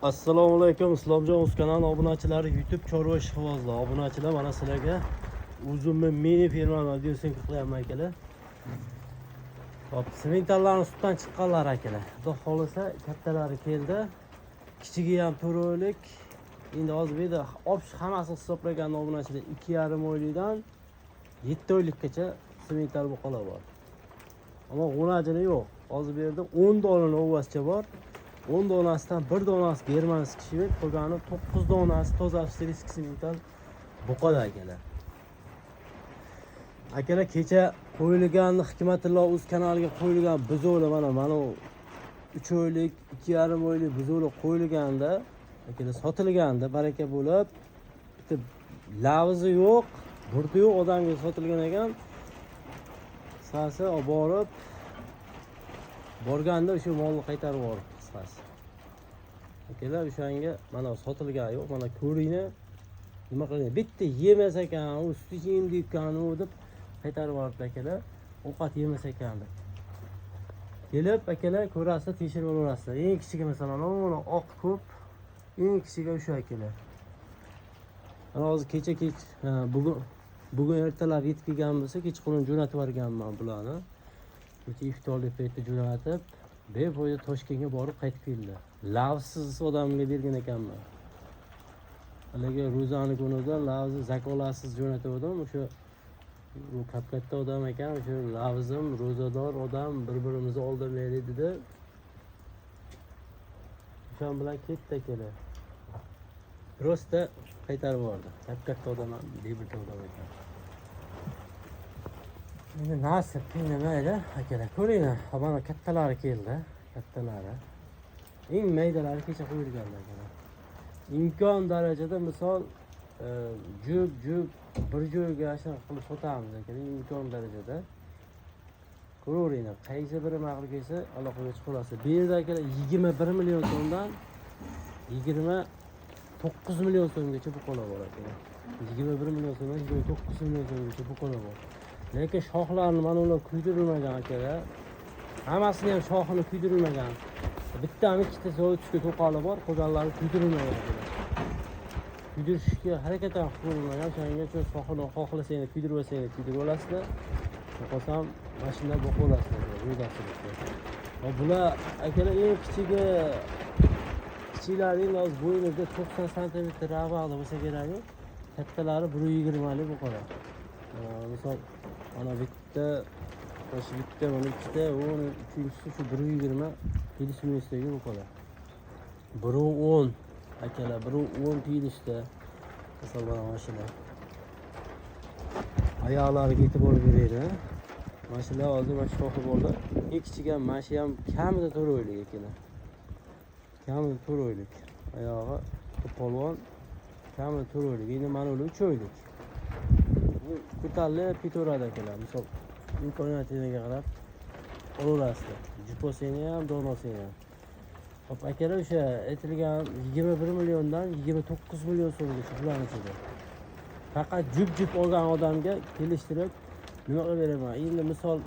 Assalomu alaykum, Islomjon o'z kanali obunachilari, YouTube chorva ishqibozlar. Obunachilar, mana sizlarga o'zimni mini ferma videosini qilyapman akalar. Hop, sementallarning sutdan chiqqanlar akalar. Xudo xolisa kattalari keldi. Kichigi ham 4 oylik. Endi hozir bu yerda hammasini hisoblaganda obunachilar 2,5 oylikdan 7 oylikgacha semental buqalar bor. Ammo g'unajini yo'q. Hozir bu yerda 10 donali ovascha bor. 10 donasidan 1 donasi germanskiy shved, qolgani 9 donasi toza avstriyskiy semental buqalar akalar. Akalar, kecha qo'yilgan Hikmatullo o'z kanaliga qo'yilgan buzo'lar mana 3 oylik, 2,5 oylik buzo'lar qo'yilganda, akalar sotilganda baraka bo'lib, bitta lavizi yo'q, burdi yo'q odamga sotilgan ekan. Sasi olib borib borganda o'sha molni qaytarib yuborib qisqasi. Akalar, o'shanga mana sotilgan yo'q, mana ko'ringlar. Nima qiling? Bitta yemas ekan, u sut yeydi ekan deb qaytarib yuboribdi akalar. Ovqat yemas ekan deb. Kelib akalar ko'rasiz, tekshirib olasizlar. Eng kichigi masalan, mana oq ko'p, eng kichigi o'sha akalar. Mana hozir kecha bugun ertalab yetib kelgan bo'lsa, kechqurun jo'natib yuborganman bularni. Kecha iftorlik paytida jo'natib, befoyda Toshkentga borib qaytib keldi. Lavsiz odamga bergan ekanman. Haligi ro'zani kunida lavzi zakolasiz jo'natgandim. O'sha u katta odam ekan, o'sha lavzim ro'zador odam bir-birimizni oldirmaylik dedi. O'shan bilan ketdi kelar. Prosta qaytarib yubordi. Katta odam, bebulta odam ekan. Endi nasib, mayli akalar, ko'ringlar. Mana kattalari keldi, kattalari. Eng maydalari kecha qo'yilganlar akalar. Imkon darajada misol jub bir joyga shunaqa qilib sotamiz akalar, imkon darajada. Ko'ringlar, qaysi biri ma'qul kelsa, aloqaga chiqasiz. Bu yerda akalar 21 million so'mdan 29 million so'mgacha buqalar bor akalar. 21 million so'mdan 29 million so'mgacha buqalar bor. Lekin shoxlarni mana ular kuydirilmagan akalar. Hammasini ham shoxini kuydirilmagan. Bittami ikkita so'yishga to'qoli bor, qolganlari kuydirilmagan akalar. Kuydirishga harakat ham qilinmagan. O'shanga shu shoxini xohlasanglar kuydirib olsanglar kuydirib olasizlar. Yo'qolsam mashina boqib olasizlar, ro'zasiga. Va bular akalar eng kichiklari hozir bo'yinida 90 sm ravaqda bo'lsa kerak. Kattalari 120 lik buqalar. Misol mana bitta, mana ikkita, uchinchisi shu 120 kilometrdagi buqalar. 110 akalar, 110 kilometrda. Misol mana shular. Oyoqlariga yetib olib beraylik. Mashina hozir mana shu shoxi borda. Eng kichigi ham mana shu ham kamida 4 oylik akalar. Kamida 4 oylik. Oyog'i polvon, kamida 4 oylik. Endi mana ular 3 oylik. Ko'tarilib ketaveradi akalar. Misol imkoniyatingizga qarab olaverasizlar. Juposini ham, donosini ham. Hop akalar, o'sha aytilgan 21 milliondan 29 million so'mgacha bularni ichida. Faqat jup olgan odamga kelishtirib nima qilib beraman? Endi misol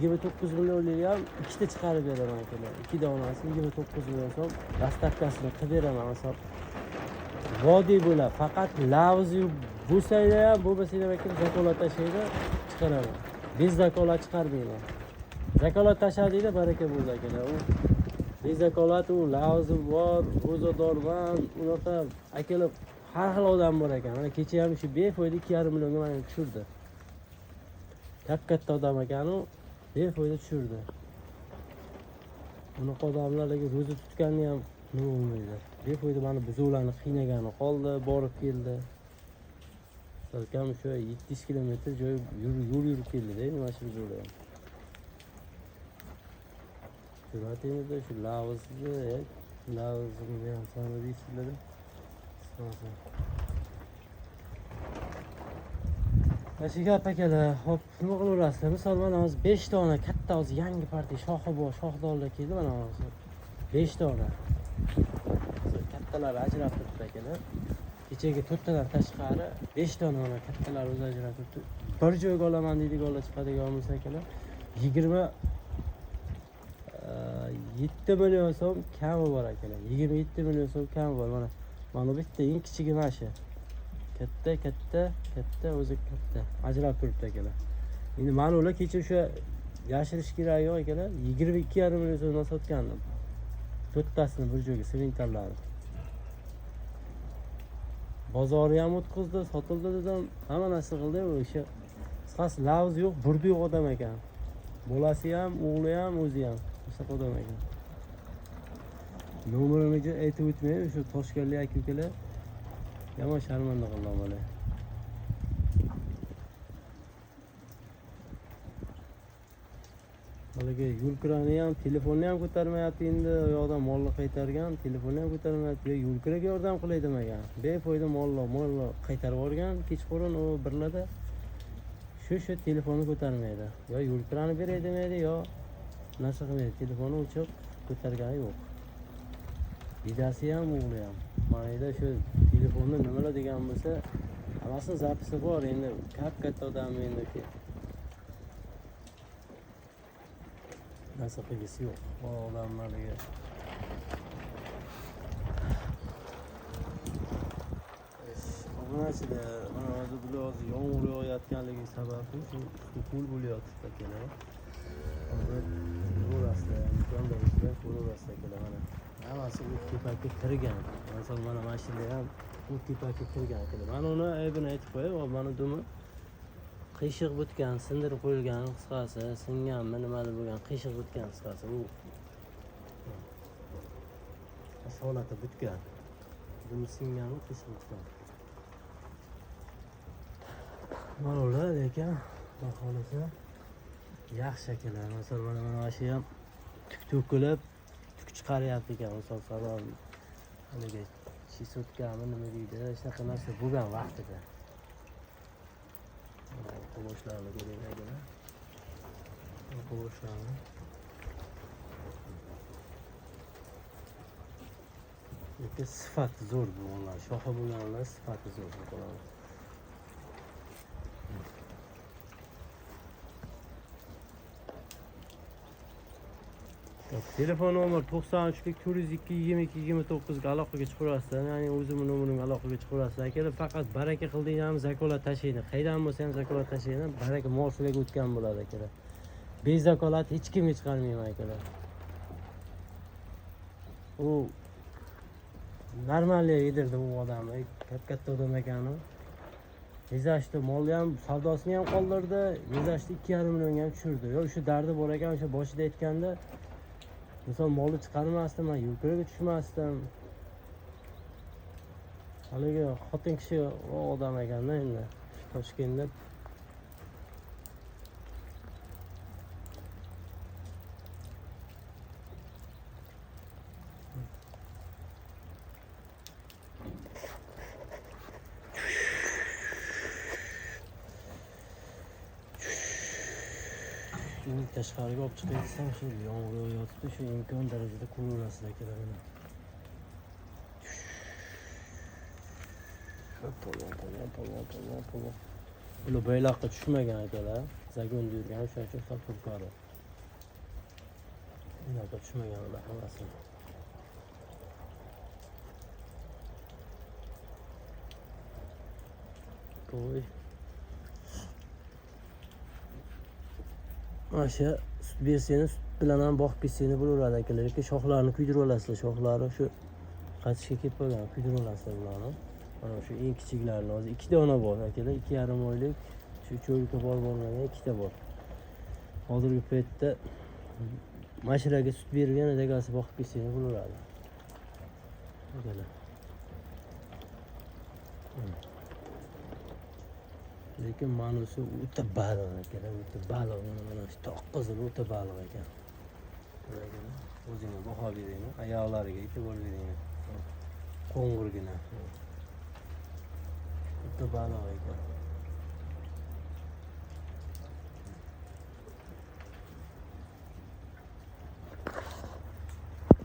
29 millionlik ham ikkita chiqarib beraman akalar. 2 donasi 29 million so'm dastavkasini qilib beraman. Misol vodiy bo'ladi. Faqat lavzi bo'lsa-da ham, bo'lmasa-da ham zakolat tashlaydi, chiqaraman. Bez zakolat chiqarmayman. Zakolat tashladinglar, baraka bo'ldi akalar. U bez zakolat, u lavzi bor, ro'zadorman, unaqa akalar har xil odam bor ekan. Mana kecha ham shu befoyda 2,5 millionga meni tushirdi. Katta odam ekan, u befoyda tushirdi. Bunaqa odamlarga ro'za tutganni ham nima bo'lmaydi. Befoyda mana buzo'larni qiynagani qoldi, borib keldi. Salkam shu 700 kilometr joy yo'l yurib keldi-da, mana shu buzo'lar ham. Suratingizda shu lavzni ham soni deysizlar. Mana gap akalar, hop, nima qilaverasizlar? Misol mana hozir 5 dona katta hozir yangi partiya shoxi bor, shoxdorlar keldi mana hozir. 5 dona. Kattalari ajrab turibdi akalar. Kechagi 4 tadan tashqari 5 dona mana kattalar o'zi ajrab turibdi. Bir joyga olaman deydiganlar chiqadigan bo'lsa akalar, 7 million so'm kami bor akalar. 27 million so'm kami bor. Mana bitta eng kichigi mana shu. Katta, o'zi katta. Ajrab turibdi akalar. Endi mana ular kecha o'sha yashirish kerak yo'q akalar. 22,5 million so'mdan sotgandim. To'rttasini bir joyga sementarlarni. Bozori ham o'tkazdi, sotildi dedim. Hamma narsa qildi o'sha. Qisqasi lavz yo'q, burdi yo'q odam ekan. Bolasi ham, o'g'li ham, o'zi ham. O'sha odam ekan. Nomerini aytib o'tmay, o'sha Toshkentlik aka-ukalar yomon sharmanda qildim mana. Haligi yo'lkirani ham, telefonni ham ko'tarmayapti endi. U yoqdan molni qaytargan, telefonni ham ko'tarmayapti. Yo'lkiraga yordam qilay demagan. Befoyda molni qaytarib yuborgan kechqurun u birlarda. Shu telefonni ko'tarmaydi. Yo yo'lkirani beray demaydi, yo narsa qilmaydi. Telefonni o'chib ko'targani yo'q. Bidasi ham, o'g'li ham. Mana shu telefonni nimalar degan bo'lsa, hammasi zapisi bor. Endi katta odam endi narsa qilgisi yo'q. Bu odamlarga Onachida mana hozir bular hozir yomg'ir yog'ayotganligi sababli shu ko'l bo'layotibdi akalar. Hozir ko'rasizlar, imkonlarida ko'rasizlar akalar mana. Hammasi u tepaga kirgan. Masalan mana mashina ham u tepaga kirgan akalar. Mana uni aybini aytib qo'yay, mana dumi qiyshiq bitgan, sindirib qo'yilgan, qisqasi, singanmi, nimadir bo'lgan, qiyshiq bitgan qisqasi u. Holati bitgan. Dumi singanmi, qiyshiq bitgan. Mana ular lekin xohlasa yaxshi akalar. Masalan mana shu ham tuk to'kilib, tuk chiqaryapti ekan. Misol sabab haligi chisotkami nima deydi, shunaqa narsa bo'lgan vaqtida. Qo'shlarni ko'ring akalar. Qo'shlarni. Lekin sifati zo'r bo'lganlar, shoxi bo'lganlar sifati zo'r bo'ladi. Telefon nomer 93lik 402 22 29 ga aloqaga chiqaverasizlar. Ya'ni o'zimning nomerimga aloqaga chiqaverasizlar. Akalar faqat baraka qildinglarmi zakolat tashlaydi. Qaydan bo'lsa ham zakolat tashlaydi. Baraka mol-mulkga o'tgan bo'ladi akalar. Bezakolat hech kimga chiqarmayman akalar. U normalniy yedirdi u odamni. Katta odam ekan u. Yezashdi, molni ham, savdosini ham qoldirdi. Yezashdi 2,5 millionga ham tushirdi. Yo o'sha dardi bor ekan, o'sha boshida aytganda misol molni chiqarmasdim, men yo'lkiraga tushmasdim. Haligi xotin kishi odam ekanda endi Toshkentda tashqariga olib chiqaysam shu yomg'ir yotibdi, shu imkon darajada ko'raverasizlar akalar. Polo. Bular bayloqqa tushmagan akalar. Zagonda yurgan, o'shaning uchun sal turqadi. Bayloqqa tushmagan ular hammasi. Qo'y. Mana shu sut bersanglar sut bilan ham boqib ketsanglar bo'laveradi akalar. Lekin shoxlarini kuydirib olasizlar. Shoxlari shu qatishga kelib qolgan, kuydirib olasizlar bularni. Mana shu eng kichiklarni hozir 2 dona bor akalar, 2,5 oylik. Shu cho'lga bo'lmagan 2 ta bor. Hozirgi paytda mashinaga sut bergan egasi boqib ketsanglar bo'laveradi. Akalar. Lekin manisi o'ta baliq akalar, o'ta baliq. Mana shu to'qqizil o'ta baliq ekan. O'zingizga baho bering, oyoqlariga e'tibor bering. Qo'ng'irgina. O'ta baliq ekan.